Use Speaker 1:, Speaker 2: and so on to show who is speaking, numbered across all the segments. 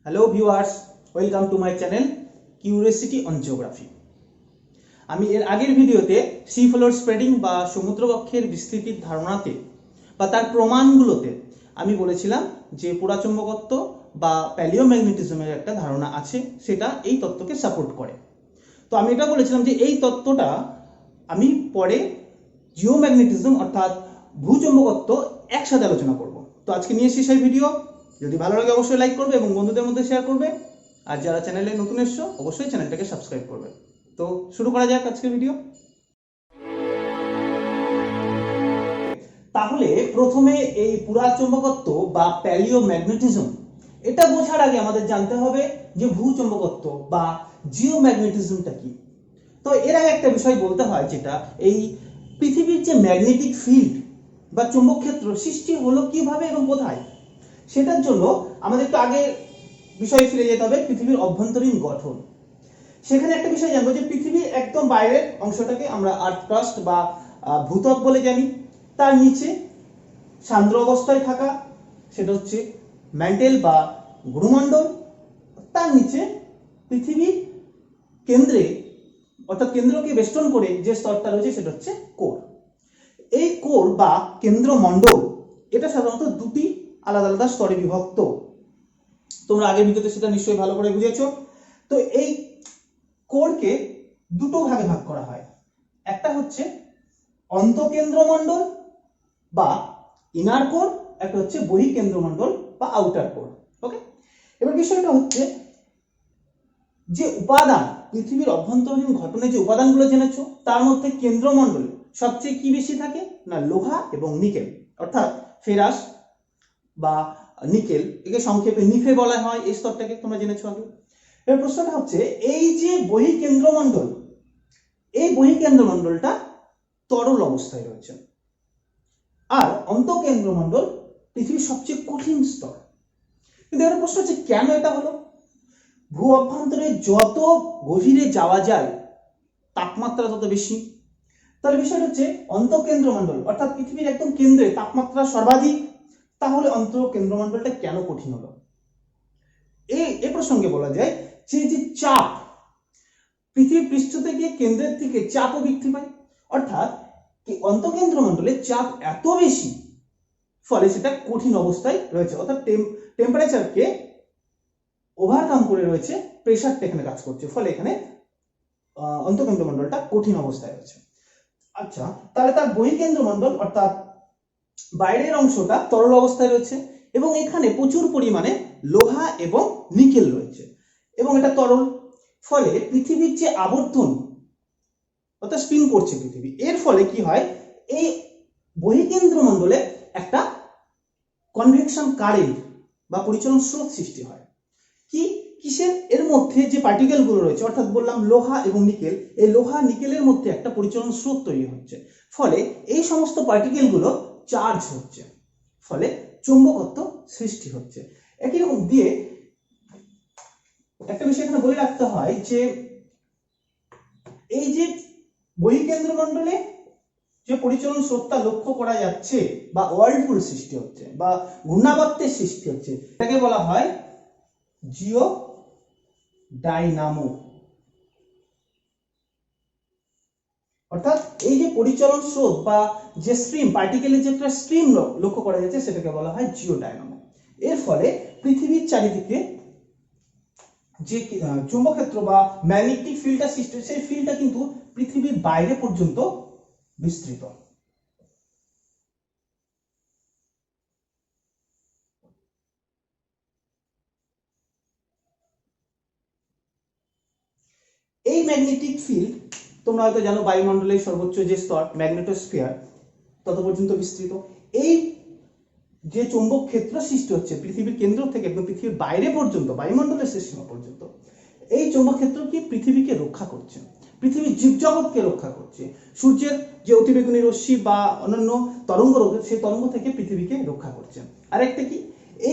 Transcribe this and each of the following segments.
Speaker 1: Hello viewers, welcome to my channel curiosity on geography. আমি এর আগের ভিডিওতে সি ফ্লোর স্প্রেডিং বা সমুদ্রবক্ষের বিস্তৃতির ধারণাতে বা তার প্রমাণগুলোতে আমি বলেছিলাম যে পুরাচুম্বকত্ব বা প্যালিওম্যাগনেটিজমের একটা ধারণা আছে, সেটা এই তত্ত্বকে সাপোর্ট করে। তো আমি এটা বলেছিলাম যে এই তত্ত্বটা আমি পরে জিওম্যাগনেটিজম অর্থাৎ ভূচুম্বকত্ব একসাথে আলোচনা করব। তো আজকে নিয়ে এসেছি সেই ভিডিও। যদি ভালো লাগে অবশ্যই লাইক করবে এবং বন্ধুদের মধ্যে শেয়ার করবে, আর যারা চ্যানেলে নতুন এসছো অবশ্যই চ্যানেলটাকে সাবস্ক্রাইব করবে। তো শুরু করা যাক আজকের ভিডিও। তাহলে প্রথমে এই পুরাচুম্বকত্ব বা প্যালিওম্যাগনেটিজম এটা বোঝার আগে আমাদের জানতে হবে যে ভূচুম্বকত্ব বা জিওম্যাগনেটিজমটা কি। তো এর আগে একটা বিষয় বলতে হয়, যেটা এই পৃথিবীর যে ম্যাগনেটিক ফিল্ড বা চুম্বক ক্ষেত্র সৃষ্টি হলো কিভাবে এবং কোথায়, সেটার জন্য আমাদের একটু আগে বিষয়ে ফিরে যেতে হবে, পৃথিবীর অভ্যন্তরীণ গঠন। সেখানে একটা বিষয় জানবো যে পৃথিবীর একদম বাইরের অংশটাকে আমরা আর্থ ক্রাস্ট বা ভূত্বক বলে জানি। তার নিচে সান্দ্র অবস্থায় থাকা সেটা হচ্ছে ম্যান্টেল বা গুরুমণ্ডল। তার নিচে পৃথিবীর কেন্দ্রে অর্থাৎ কেন্দ্রকে বেষ্টন করে যে স্তরটা রয়েছে সেটা হচ্ছে কোর। এই কোর বা কেন্দ্রমণ্ডল এটা সাধারণত দুটি আলাদা আলাদা স্তরে বিভক্ত। তোমরা আগের ভিডিওতে সেটা নিশ্চয়ই ভালো করে বুঝেছো। তো এই কোরকে দুটো ভাগে ভাগ করা হয়। একটা হচ্ছে অন্তঃকেন্দ্রমণ্ডল বা ইনার কোর, একটা হচ্ছে বহিঃকেন্দ্রমণ্ডল বা আউটার কোর। ওকে, এবার বিষয়টা হচ্ছে যে উপাদান পৃথিবীর অভ্যন্তরীণ ঘটনায় যে উপাদানগুলো জেনেছো, তার মধ্যে কেন্দ্রমণ্ডলে সবচেয়ে কি বেশি থাকে না, লোহা এবং নিকেল, অর্থাৎ ফেরাস বা নিকেল, একে সংক্ষেপে নিফে বলা হয়। এই স্তরটাকে তোমরা জেনেছো আগে। এবার প্রশ্নটা হচ্ছে এই যে বহিঃকেন্দ্রমণ্ডল, এই বহিঃকেন্দ্রমণ্ডলটা তরল অবস্থায় রয়েছে, আর অন্তঃকেন্দ্রমণ্ডল পৃথিবীর সবচেয়ে কঠিন স্তর। কিন্তু এবার প্রশ্ন হচ্ছে কেন এটা হলো? ভূ অভ্যন্তরে যত গভীরে যাওয়া যায় তাপমাত্রা তত বেশি। তাহলে বিষয়টা হচ্ছে অন্তঃকেন্দ্রমণ্ডল অর্থাৎ পৃথিবীর একদম কেন্দ্রে তাপমাত্রা সর্বাধিক। তাহলে অন্তঃকেন্দ্রমণ্ডলটা কেন কঠিন হলো? এই প্রসঙ্গে বলা যায় যে চাপ পৃথিবীর পৃষ্ঠ থেকে কেন্দ্রের থেকে চাপও বৃদ্ধি পায়, অর্থাৎ অন্তঃকেন্দ্রমণ্ডলে চাপ এত বেশি, ফলে সেটা কঠিন অবস্থায় রয়েছে, অর্থাৎ টেম্পারেচারকে ওভারকাম করে রয়েছে, প্রেশারটা এখানে কাজ করছে, ফলে এখানে অন্তঃকেন্দ্রমণ্ডলটা কঠিন অবস্থায় রয়েছে। আচ্ছা, তাহলে তার বহিঃকেন্দ্রমণ্ডল অর্থাৎ বাইরের অংশটা তরল অবস্থায় রয়েছে এবং এখানে প্রচুর পরিমাণে লোহা এবং নিকেল রয়েছে এবং এটা তরল। ফলে পৃথিবীর যে আবর্তন অর্থাৎ স্পিন করছে পৃথিবী, এর ফলে কি হয়, এই বহিঃকেন্দ্রমণ্ডলে একটা কনভেকশন কারেন্ট বা পরিচলন স্রোত সৃষ্টি হয়। কিসের? এর মধ্যে যে পার্টিকেল গুলো রয়েছে, অর্থাৎ বললাম লোহা এবং নিকেল, এই লোহা নিকেলের মধ্যে একটা পরিচলন স্রোত তৈরি হচ্ছে, ফলে এই সমস্ত পার্টিকেল গুলো চার্জ হচ্ছে, ফলে চুম্বকত্ব সৃষ্টি হচ্ছে। একই রকম দিয়ে একটা বিষয় এখানে বলে রাখতে হয় যে এই যে বহিঃকেন্দ্রমণ্ডলে যে পরিচলন স্রোতটা লক্ষ্য করা যাচ্ছে বা ওয়ার্লপুল সৃষ্টি হচ্ছে বা ঘূর্ণাবর্তের সৃষ্টি হচ্ছে, এটাকে বলা হয় জিও ডাইনামো। অর্থাৎ এই যে পরিচলন স্রোত বা যে স্ট্রিম, পার্টিকেলের যে একটা স্ট্রিম লক্ষ্য করা যাচ্ছে, সেটাকে বলা হয় জিও ডাইনামো। এর ফলে পৃথিবীর চারিদিকে যে চুম্বকক্ষেত্র বা ম্যাগনেটিক ফিল্ডটা সৃষ্টি হচ্ছে, সেই ফিল্ডটা কিন্তু পৃথিবীর বাইরে পর্যন্ত বিস্তৃত। এই ম্যাগনেটিক ফিল্ড তোমরা হয়তো জানো, বায়ুমণ্ডলের সর্বোচ্চ যে স্তর ম্যাগনেটোস্ফিয়ার তত পর্যন্ত বিস্তৃত। এই যে চৌম্বক ক্ষেত্র সৃষ্টি হচ্ছে পৃথিবীর কেন্দ্র থেকে একদম পৃথিবীর বাইরে পর্যন্ত, বায়ুমণ্ডলের শেষ সীমা পর্যন্ত, এই চৌম্বক ক্ষেত্র কি পৃথিবীকে রক্ষা করছে, পৃথিবীর জীবজগৎকে রক্ষা করছে। সূর্যের যে অতিবেগুনি রশ্মি বা অন্যান্য তরঙ্গ রয়েছে, সেই তরঙ্গ থেকে পৃথিবীকে রক্ষা করছে। আরেকটা কি,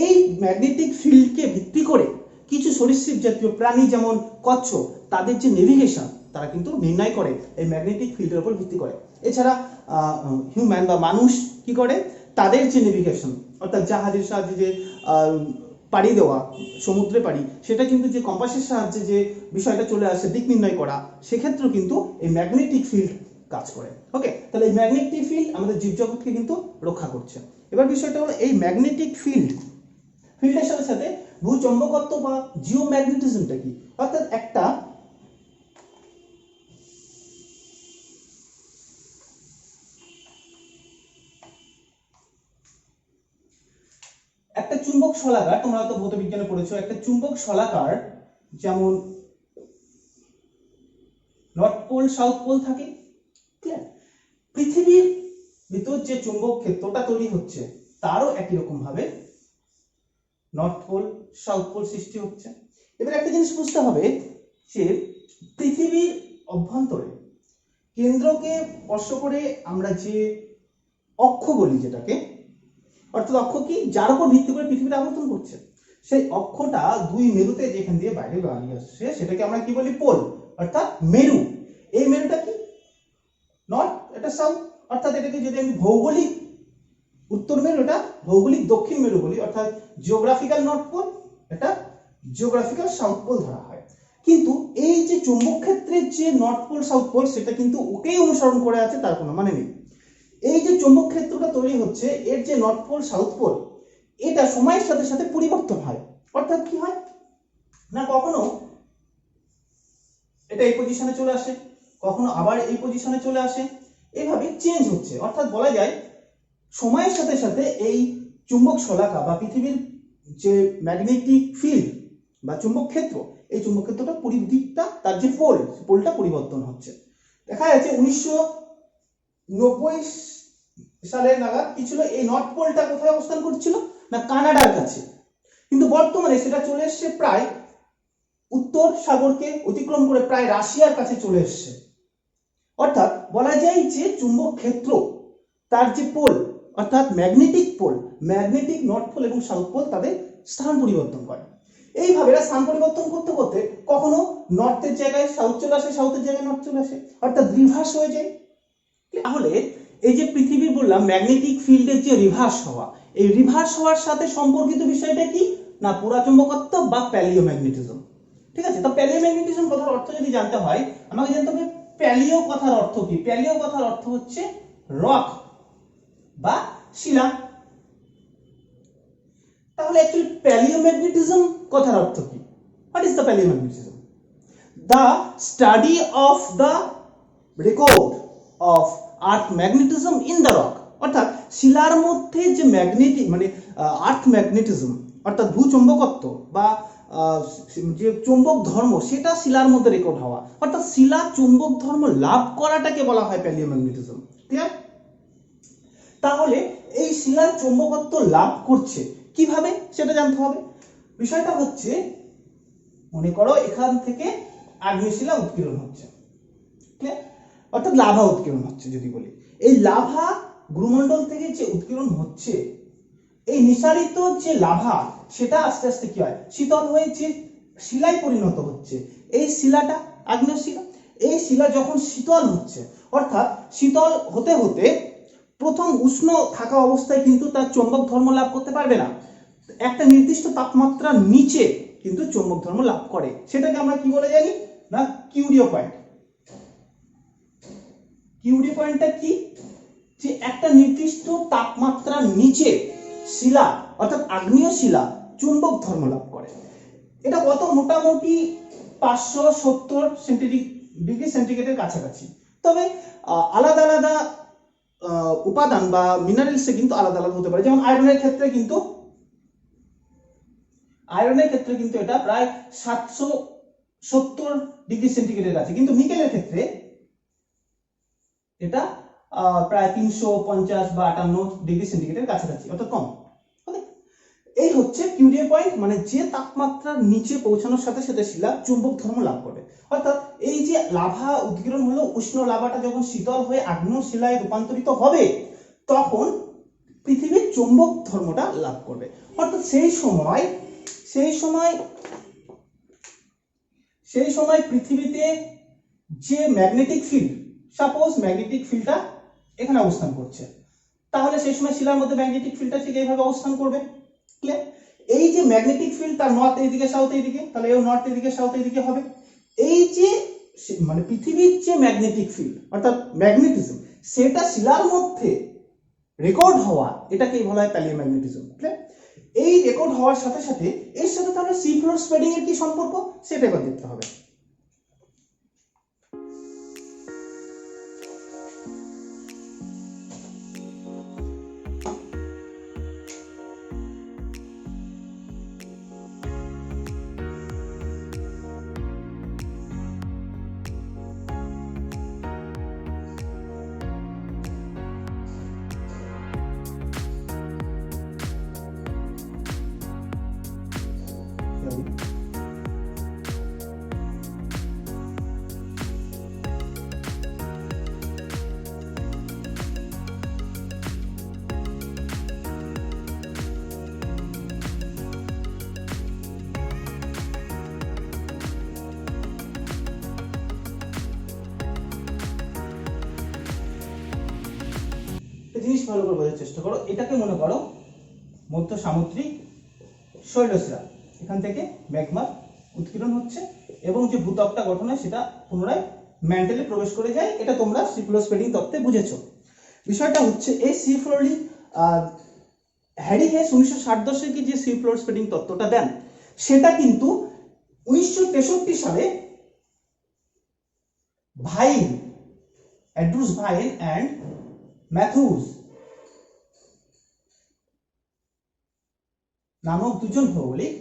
Speaker 1: এই ম্যাগনেটিক ফিল্ডকে ভিত্তি করে কিছু সরীসৃপ জাতীয় প্রাণী যেমন কচ্ছপ, তাদের যে নেভিগেশন তারা কিন্তু নির্ণয় করে এই ম্যাগনেটিক ফিল্ডের উপর ভিত্তি করে। এছাড়া হিউম্যান বা মানুষ কি করে, তাদের যে নেভিগেশন অর্থাৎ জাহাজের সাহায্যে যে পাড়ি দেওয়া, সমুদ্রে পাড়ি, সেটা কিন্তু যে কম্পাসের সাহায্যে যে বিষয়টা চলে আসে দিক নির্ণয় করা, সেক্ষেত্রেও কিন্তু এই ম্যাগনেটিক ফিল্ড কাজ করে। ওকে, তাহলে এই ম্যাগনেটিক ফিল্ড আমাদের জীবজগৎকে কিন্তু রক্ষা করছে। এবার বিষয়টা হলো এই ম্যাগনেটিক ফিল্ডের সাথে সাথে ভূচম্বকত্ব বা জিওম্যাগনেটিজমটা কি, অর্থাৎ একটা চুম্বক শলাকার, তোমরা হয়তো ভৌত বিজ্ঞানে পড়েছো, একটা চুম্বক শলাকার যেমন নর্থ পোল সাউথ পোল থাকে, পৃথিবীর ভিতর যে চুম্বক ক্ষেত্রটা তৈরি হচ্ছে তারও একই রকম ভাবে নর্থ পোল সাউথ পোল সৃষ্টি হচ্ছে। এবার একটা জিনিস বুঝতে হবে যে পৃথিবীর অভ্যন্তরে কেন্দ্রকে স্পর্শ করে আমরা যে অক্ষ বলি, যেটাকে অর্থাৎ অক্ষ কি, যার উপর ভিত্তি করে পৃথিবীর আবর্তন করছে, সেই অক্ষটা দুই মেরুতে যেখান দিয়ে বাইরে বেরিয়ে আসছে সেটাকে আমরা কি বলি, পোল, অর্থাৎ মেরু। এই মেরুটা কি নর্থ, এটা সাউথ, অর্থাৎ এটাকে যদি আমি ভৌগোলিক উত্তর মেরু, এটা ভৌগোলিক দক্ষিণ মেরু বলি, অর্থাৎ জিওগ্রাফিক্যাল নর্থ পোল, এটা জিওগ্রাফিক্যাল সাউথ পোল ধরা হয়। কিন্তু এই যে চুম্বক ক্ষেত্রের যে নর্থ পোল সাউথ পোল, সেটা কিন্তু ওকেই অনুসরণ করে আছে, তার কোনো মানে নেই। এই যে চুম্বক ক্ষেত্রটা তৈরি হচ্ছে, এর যে নর্থ পোল সাউথ পোল, এটা সময়ের সাথে সাথে পরিবর্তন হয়। অর্থাৎ কি হয় না, কখনো এটা এই পজিশনে চলে আসে, কখনো আবার এই পজিশনে চলে আসে, এইভাবে চেঞ্জ হচ্ছে। অর্থাৎ বলা যায় সময়ের সাথে সাথে এই চুম্বক শলাকা বা পৃথিবীর যে ম্যাগনেটিক ফিল্ড বা চুম্বক ক্ষেত্র, এই চুম্বক ক্ষেত্রটা পরিদিকটা, তার যে পোলটা পরিবর্তন হচ্ছে। দেখা যাচ্ছে 1990 সালের নাগাদ কি ছিল, এই নর্থ পোলটা কোথায় অবস্থান করছিল না, কানাডার কাছে, কিন্তু বর্তমানে সেটা চলে এসছে প্রায় উত্তর সাগরকে অতিক্রম করে প্রায় রাশিয়ার কাছে চলে এসছে। অর্থাৎ বলা যায় যে চুম্বক ক্ষেত্র তার যে পোল, অর্থাৎ magnetic pole, magnetic north pole এবং সাউথ পোল, তাদের স্থান পরিবর্তন করে। এইভাবে এরা স্থান পরিবর্তন করতে করতে কখনো নর্থের জায়গায় সাউথ চলে আসে, সাউথের জায়গায় নর্থ চলে আসে, অর্থাৎ রিভার্স হয়ে যায়। তাহলে এই যে পৃথিবীর বললাম ম্যাগনেটিক ফিল্ডের যে রিভার্স হওয়া, এই রিভার্স হওয়ার সাথে সম্পর্কিত বিষয়টা কি না, পুরাচুম্বকত্ব বা প্যালিওম্যাগনেটিজম। ঠিক আছে, তো প্যালিওম্যাগনেটিজম কথার অর্থ যদি জানতে হয়, আমাকে জানতে হবে প্যালিও কথার অর্থ কি। প্যালিও কথার অর্থ হচ্ছে রক বা শিলা। তাহলে অ্যাকচুয়ালি প্যালিওম্যাগনেটিজম কথার অর্থ কি? What is the palaeomagnetism? The study of the record of earth magnetism in the rock, অর্থাৎ শিলার মধ্যে যে ম্যাগনেটিক মানে আর্থ ম্যাগনেটিজম, অর্থাৎ ভূচুম্বকত্ব বা যে চুম্বক ধর্ম, সেটা শিলার মধ্যে রেকর্ড হওয়া, অর্থাৎ শিলা চুম্বক ধর্ম লাভ করাটাকে বলা হয় প্যালিওম্যাগনেটিজম। ক্লিয়ার? তাহলে এই শিলার চুম্বকত্ব লাভ করছে কিভাবে সেটা জানতে হবে। বিষয়টা হচ্ছে, মনে করো এখান থেকে আগ্নেয় শিলা উৎকীর্ণ হচ্ছে, ক্লিয়ার, অর্থাৎ লাভা উৎকীর্ণ হচ্ছে। যদি বলি এই লাভা ভূমণ্ডল থেকে যে উৎকীর্ণ হচ্ছে, এই নিঃসারিত যে লাভা, সেটা আস্তে আস্তে কি হয়, শীতল হয়ে যে শিলায় পরিণত হচ্ছে। এই শিলাটা আগ্নেয় শিলা, এই শিলা যখন শীতল হচ্ছে, অর্থাৎ শীতল হতে হতে প্রথম উষ্ণ থাকা অবস্থায় কিন্তু তার চৌম্বক ধর্ম লাভ করতে পারবে না, একটা নির্দিষ্ট তাপমাত্রার নিচে কিন্তু চৌম্বক ধর্ম লাভ করে। সেটাকে আমরা কি বলে জানি না, কিউরিও পয়েন্ট। কিউরিও পয়েন্টটা কি, যে একটা নির্দিষ্ট তাপমাত্রার নিচে শিলা অর্থাৎ আগ্নেয় শিলা চুম্বক ধর্ম লাভ করে। এটা কত, মোটামুটি 570 ডিগ্রি সেন্টিগ্রেডের কাছাকাছি। তবে আলাদা আলাদা উপাদান বা মিনারেলসে কিন্তু আলাদা আলাদা হতে পারে। যেমন আয়রনের ক্ষেত্রে কিন্তু এটা প্রায় 770 ডিগ্রি সেন্টিগ্রেডের আছে, কিন্তু নিকেলের ক্ষেত্রে এটা প্রায় 350 বা 58 ডিগ্রি সেন্টিগ্রেডের কাছাকাছি, অর্থাৎ কম। এই হচ্ছে কিউরিও পয়েন্ট, মানে যে তাপমাত্রার নিচে পৌঁছানোর সাথে সাথে শিলা চুম্বক ধর্ম লাভ করবে। অর্থাৎ এই যে লাভা উৎকীর্ণ হলো, উষ্ণ লাভাটা যখন শীতল হয়ে আগ্নেয় শিলায় রূপান্তরিত হবে, তখন পৃথিবীর চুম্বক ধর্মটা লাভ করবে। অর্থাৎ সেই সময় পৃথিবীতে যে ম্যাগনেটিক ফিল্ড, সাপোজ ম্যাগনেটিক ফিল্ডটা এখানে অবস্থান করছে, তাহলে সেই সময় শিলার মধ্যে ম্যাগনেটিক ফিল্ডটা ঠিক এইভাবে অবস্থান করবে। ক্লিয়ার? এই যে ম্যাগনেটিক ফিল্ড তার নর্থ এইদিকে সাউথ এইদিকে, তাহলে এও নর্থ এইদিকে সাউথ এইদিকে হবে। এই যে মানে পৃথিবীর যে ম্যাগনেটিক ফিল্ড অর্থাৎ ম্যাগনেটিজম সেটা শিলার মধ্যে রেকর্ড হওয়া, এটাকেই বলা হয় প্যালিওম্যাগনেটিজম। এই রেকর্ড হওয়ার সাথে সাথে এর সাথে তাহলে সি ফ্লোর স্প্রেডিং এর কি সম্পর্ক সেটা এবার দেখতে হবে। জিনিস ভালো করে বোঝার চেষ্টা করো। এটাকে মনে করো মধ্য সামুদ্রিক শৈলশিলা, এখান থেকে ম্যাগমার উৎপীড়ন হচ্ছে এবং যে ভূত্বকটা গঠন হয় সেটা পুনরায় ম্যান্টেলে প্রবেশ করে যায়। এটা তোমরা সি ফ্লোর স্প্রেডিং তত্ত্বে বুঝেছো। বিষয়টা হচ্ছে এই সি ফ্লোরিং হ্যারি হেস 1960 দশকে যে সি ফ্লোর স্প্রেডিং তত্ত্বটা দেন সেটা কিন্তু 1963 সালে Vine, Andrews Vine and Matthews নামক দুজন ভৌগোলিক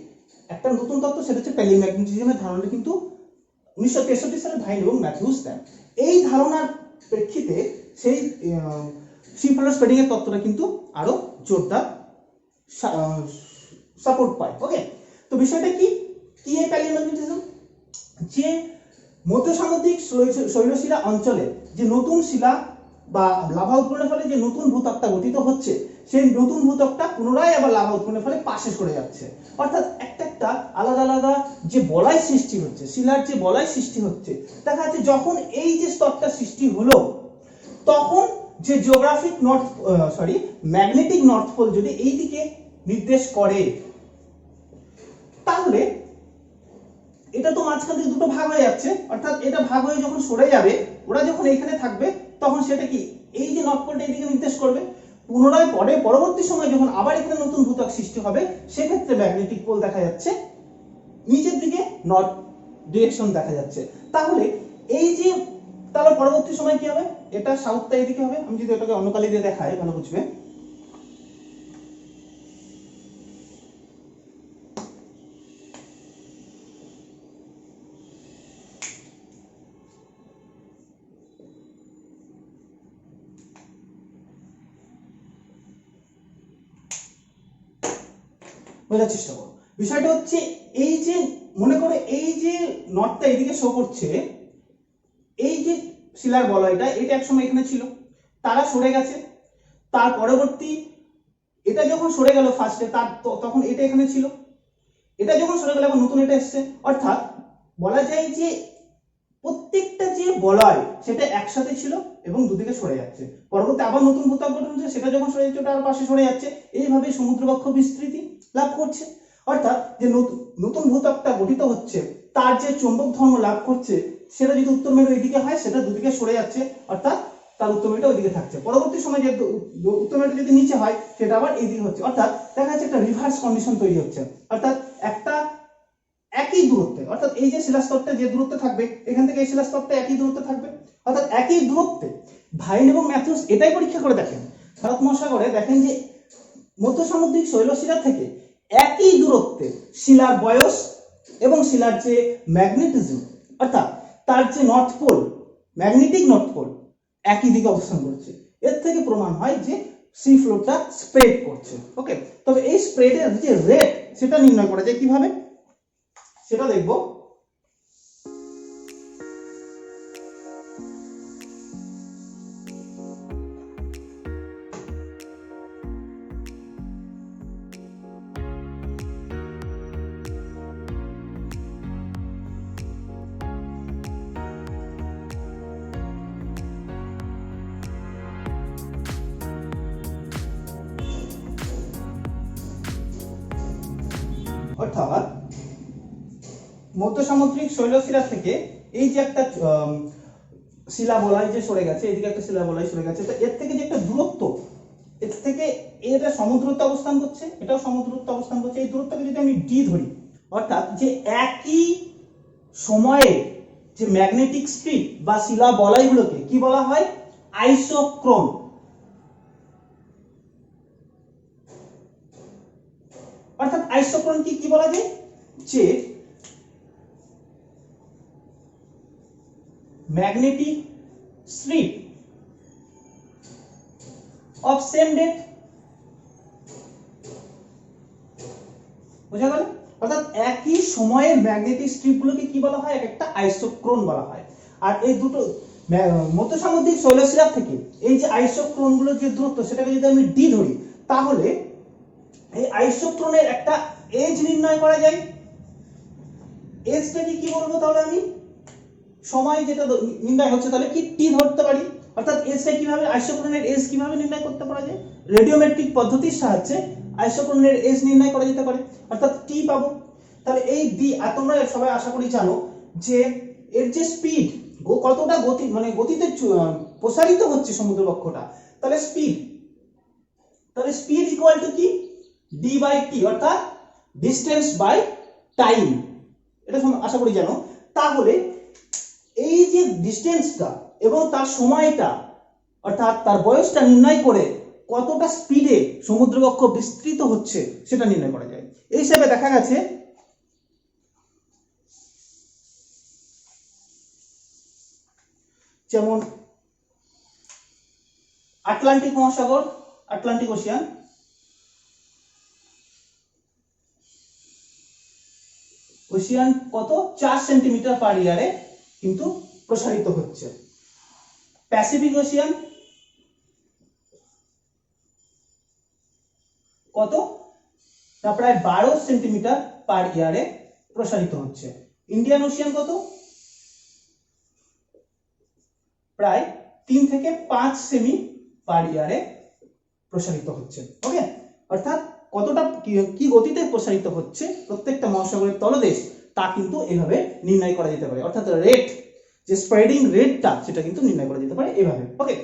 Speaker 1: একটা নতুন তত্ত্ব, সেটা হচ্ছে প্যালিওম্যাগনেটিজমের ধারণা কিন্তু 1963 সালে ভাইন এবং ম্যাথিউস দেন। এই ধারণার প্রেক্ষিতে সেই সি ফ্লোর স্প্রেডিং এর তত্ত্বটা কিন্তু আরো জোরদার সাপোর্ট পায়। ওকে, তো বিষয়টা কি কি এই প্যালিওম্যাগনেটিজম? যে মধ্য সামুদ্রিক শৈলশিলা অঞ্চলে যে নতুন শিলা বা লাভা উৎপন্নের ফলে যে নতুন ভূত্বকটা গঠিত হচ্ছে, সেই নতুন ভূত্বকটা পুনরায় আবার লাভা উৎপন্নের ফলে পাশে সরে যাচ্ছে। অর্থাৎ একটা একটা আলাদা আলাদা যে বলয় সৃষ্টি হচ্ছে, শিলার যে বলয় সৃষ্টি হচ্ছে, দেখা যাচ্ছে যখন এই যে স্তরটা সৃষ্টি হলো তখন যে geographic north magnetic north pole যদি এই দিকে নির্দেশ করে, তাহলে এটা তো মাঝখান থেকে দুটো ভাগ হয়ে যাচ্ছে। অর্থাৎ এটা ভাগ হয়ে যখন সরে যাবে, ওরা যখন এখানে থাকবে তখন সেটা কি এই যে নর্থ পোলটা এইদিকে নির্দেশ করবে। পুনরায় পরবর্তী সময় যখন আবার এখানে নতুন ভূত্বক সৃষ্টি হবে, সেক্ষেত্রে ম্যাগনেটিক পোল দেখা যাচ্ছে নিচের দিকে, নর্থ ডিরেকশন দেখা যাচ্ছে। তাহলে এই যে তাহলে পরবর্তী সময় কি হবে, এটা সাউথটা এইদিকে হবে। আমি যদি এটাকে অন্য কালি দিয়ে দেখাই ভালো বুঝবে। বোঝার চেষ্টা করো। বিষয়টা হচ্ছে এই যে মনে করো এই যে নর্থটা এইদিকে শো করছে, এই যে শিলার বলয়টা এটা একসময় এখানে ছিল, তারা সরে গেছে। তার পরবর্তী এটা যখন সরে গেল ফার্স্টে, তার তখন এটা এখানে ছিল, এটা যখন সরে গেল আবার নতুন এটা এসছে। অর্থাৎ বলা যায় যে প্রত্যেকটা যে বলয় সেটা একসাথে ছিল এবং দুদিকে সরে যাচ্ছে। পরবর্তী আবার নতুন ভূত্বক গঠন হচ্ছে, সেটা যখন সরে যাচ্ছে ওটা আর পাশে সরে যাচ্ছে। এইভাবে সমুদ্রবক্ষ বিস্তৃতি লাভ করছে। অর্থাৎ যে নতুন ভূত্বকটা গঠিত হচ্ছে তার যে চৌম্বক ধর্ম লাভ করছে, সেটা যদি উত্তর মেরু এদিকে হয় সেটা দুদিকে সরে যাচ্ছে, অর্থাৎ তার উত্তর মেরুটা ওইদিকে থাকছে। পরবর্তী সময় যে উত্তর মেরুটা যদি নিচে হয় সেটা আবার এইদিকে হচ্ছে। অর্থাৎ দেখা যাচ্ছে একটা রিভার্স কন্ডিশন তৈরি হচ্ছে। অর্থাৎ একটা একই দূরত্বে, অর্থাৎ এই যে শিলাস্তরটা যে দূরত্বে থাকবে, এখান থেকে এই শিলাস্তরটা একই দূরত্বে থাকবে। অর্থাৎ একই দূরত্বে ভাইন এবং ম্যাথিউস এটাই পরীক্ষা করে দেখেন, ভারত মহাসাগরে দেখেন যে মধ্য সামুদ্রিক শৈলশিলা থেকে একই দূরত্বে শিলার বয়স এবং শিলার যে ম্যাগনেটিজম অর্থাৎ তার যে north pole, magnetic north pole একই দিকে অবস্থান করছে। এর থেকে প্রমাণ হয় যে সি ফ্লোরটা স্প্রেড করছে। ওকে, তবে এই স্প্রেডের যে রেট সেটা নির্ণয় করা যায় কিভাবে সেটা দেখবো। অর্থাৎ মধ্য সামুদ্রিক শৈলশিরা থেকে এই যে একটা শিলা বলয় যে সরে গেছে, এদিকে একটা শিলা বলয় সরে গেছে, তো এর থেকে যে একটা দূরত্ব, এর থেকে এটা সমুদ্রতে অবস্থান করছে, এটাও সমুদ্রতে অবস্থান করছে, এই দূরত্বকে যদি আমি ডি ধরি, অর্থাৎ যে একই সময়ে যে ম্যাগনেটিক স্ট্রিপ বা শিলা বলয়গুলোকে কি বলা হয়? আইসোক্রোন। অর্থাৎ আইসোক্রোন কি বলা যায়? যে magnetic strip of same depth. বুঝা গেল? অর্থাৎ একই সময়ের ম্যাগনেটিক স্ট্রিপগুলোকে কি বলা হয়? একটা আইসোক্রোন বলা হয়। আর এই দুটো মধ্য সামুদ্রিক শৈলশিরা থেকে এই যে আইসোক্রোনগুলোর যে দূরত্ব, সেটাকে যদি আমি ডি ধরি, তাহলে এই আইসোক্রোনের একটা এজ নির্ণয় করা যায়। এজটাকে কি বলবো তাহলে? আমি সময় যেটা নির্ণয় হচ্ছে, তাহলে কি টি ধরতে পারি। অর্থাৎ এজটা কিভাবে, আইসোক্রোনের এজ কিভাবে নির্ণয় করতে পারা যায়? রেডিওমেট্রিক পদ্ধতির সাহায্যে আইসোক্রোনের এজ নির্ণয় করা যেতে পারে, অর্থাৎ টি পাবো। তাহলে এই ডি, আর তোমরা সবাই আশা করি জানো যে এর যে স্পিড, কতটা গতি, মানে গতিতে প্রসারিত হচ্ছে সমুদ্র বক্ষটা, তাহলে স্পিড ইকুয়াল টু কি? ডি বাই টি, অর্থাৎ ডিস্টেন্স বাই টাইম। এটা আশা করি জানো। তাহলে এই যে ডিস্টেন্সটা এবং তার সময়টা, অর্থাৎ তার বয়সটা নির্ণয় করে কতটা স্পিডে সমুদ্রবক্ষ বিস্তৃত হচ্ছে সেটা নির্ণয় করা যায়। এই হিসাবে দেখা গেছে যেমন আটলান্টিক মহাসাগর, আটলান্টিক ওশিয়ান, কত 4 সেন্টিমিটার পার ইয়ারে কিন্তু প্রসারিত হচ্ছে। প্যাসিফিক ওশিয়ান কত? না প্রায় 12 সেন্টিমিটার পার ইয়ারে প্রসারিত হচ্ছে। ইন্ডিয়ান ওশিয়ান কত? প্রায় 3 থেকে 5 সেমি পার ইয়ারে প্রসারিত হচ্ছে। ওকে, অর্থাৎ কতটা কি গতিতে প্রসারিত হচ্ছে প্রত্যেকটা মহাসাগরের তলদেশ, তা কিন্তু এভাবে নির্ণয় করা যেতে পারে। অর্থাৎ রেট, যে স্প্রেডিং রেটটা, সেটা কিন্তু নির্ণয় করা যেতে পারে এভাবে। ওকে,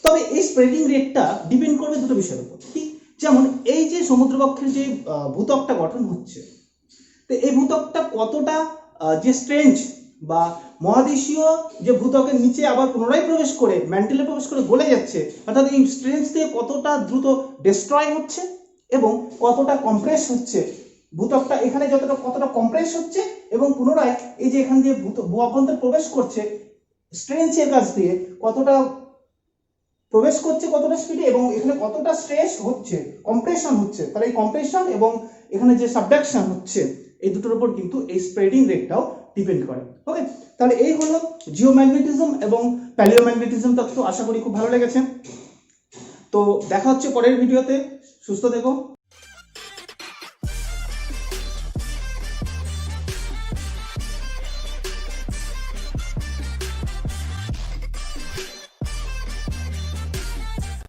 Speaker 1: তবে এই স্প্রেডিং রেটটা ডিপেন্ড করবে দুটো বিষয়ের উপর। ঠিক যেমন এই যে সমুদ্রবক্ষের যে ভূত্বকটা গঠন হচ্ছে, তো এই ভূত্বকটা কতটা যে স্ট্রেঞ্জ বা মহাদেশীয় যে ভূত্বকের নিচে আবার পুনরায় প্রবেশ করে ম্যান্টেলে প্রবেশ করে গলে যাচ্ছে, অর্থাৎ এই স্ট্রেঞ্জ দিয়ে কতটা দ্রুত ডিস্ট্রয় হচ্ছে এবং কতটা কম্প্রেস হচ্ছে ভূত্বকটা, এখানে কতটা কম্প্রেস হচ্ছে এবং পুনরায় এই যে এখান দিয়ে ভূ অভ্যন্তরে প্রবেশ করছে স্ট্রেঞ্জের কাছ দিয়ে কতটা প্রবেশ করছে, কতটা স্পিডে, এবং এখানে কতটা স্ট্রেস হচ্ছে, কম্প্রেশন হচ্ছে। তাহলে এই কম্প্রেশন এবং এখানে যে সাবডাকশন হচ্ছে, এই দুটোর উপর কিন্তু এই স্প্রেডিং রেটটাও ডিপেন্ড করে। ওকে, তাহলে এই হলো জিওম্যাগনেটিজম এবং প্যালিওম্যাগনেটিজম তত্ত্ব। আশা করি খুব ভালো লেগেছে। তো দেখা হচ্ছে পরের ভিডিওতে। সুস্থ থেকো।